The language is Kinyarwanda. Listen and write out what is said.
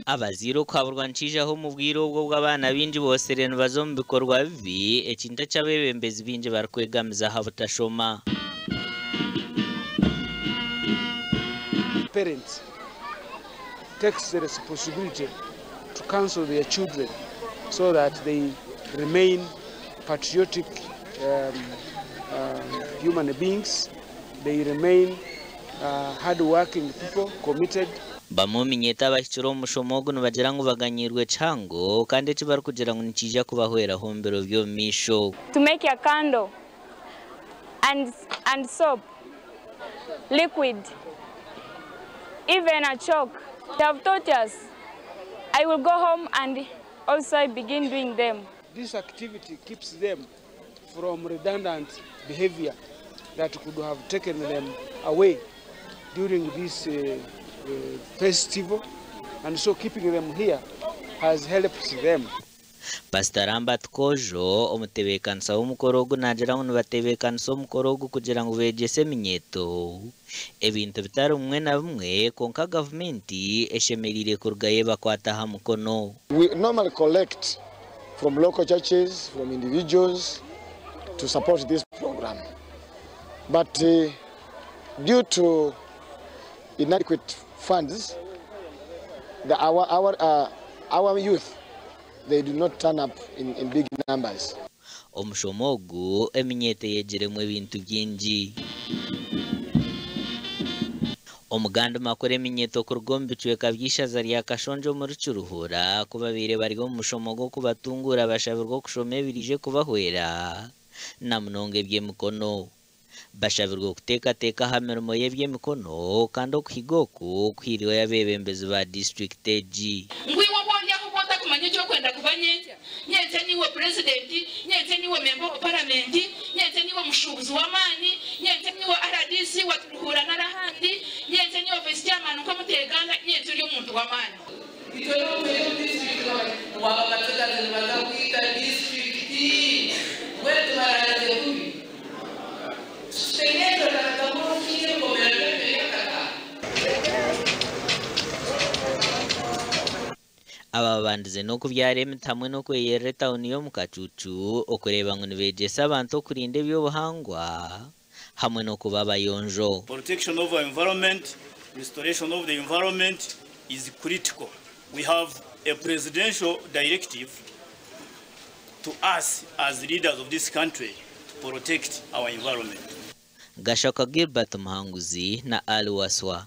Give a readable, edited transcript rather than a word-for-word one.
Abazaire kwaburwa nchijaho mu bwiro bwo bw'abana binji bose reno bazomba bikorwa bibi ekinta cy'abebembezi binji barikwegamiza habutashoma. Parents takes the responsibility to counsel their children so that they remain patriotic human beings, they remain hard-working people, committed. Bamuminyeta bashyira umushomogo nubagira ngo baganyirwe cango kandi kibari kugira ngo nikija kubahwera hombero byo misho. To make a candle and soap, liquid, even a chalk. They have taught us. I will go home and also begin doing them. This activity keeps them from redundant behavior that could have taken them away during this festival, and so keeping them here has helped them. Pastor Ambat Kojo omutebekanisa w'umukorogo nagira ngo batebekanisa umukorogo kugira ngo begese minyeto ebintu bitari umwe na bimwe konka government eshemerire kurgaye bakwataha mukono. We normally collect from local churches, from individuals to support this program, but due to inadequate funds, our youth, they do not turn up in big numbers. Omushomogu eminyete yegeremwe bintu byinji. Omuganda makore minyeto kurgombe chweka byishaza rya kashonjo muri cyuruhura kubabire bari go mushomogo kubatungura bashabirwa kushome birije kubahwera na mnonge byemukono. Bashabirwa kuteka hamermo yebye mikono kandi okuhigoku kwiriwe yabebembezi ba district AG. Cyo kwenda kubanyete nyete niwe president, nyete niwe member of parliament, nyete niwe mushubuzi wa mani, nyete niwe RDC waturuhura narahandi, nyete niwe vice chairman ko muteganda, nyete uri umuntu wa mani. Ito no district wa bakataka bazakwita district wetu bararaze kubi. Senyeto tatamu kile komerere yakaka. Aba bandize no kubyareme tamwe no kweyere town yo mukacucu okureba ngo nibegesa abantu kurinde byo buhangwa hamwe no kuba bayonjo. Protection of our environment, restoration of the environment is critical. We have a presidential directive to us as leaders of this country to protect our environment. Gashaka Gilbert Muhanguzi na Ali Waswa.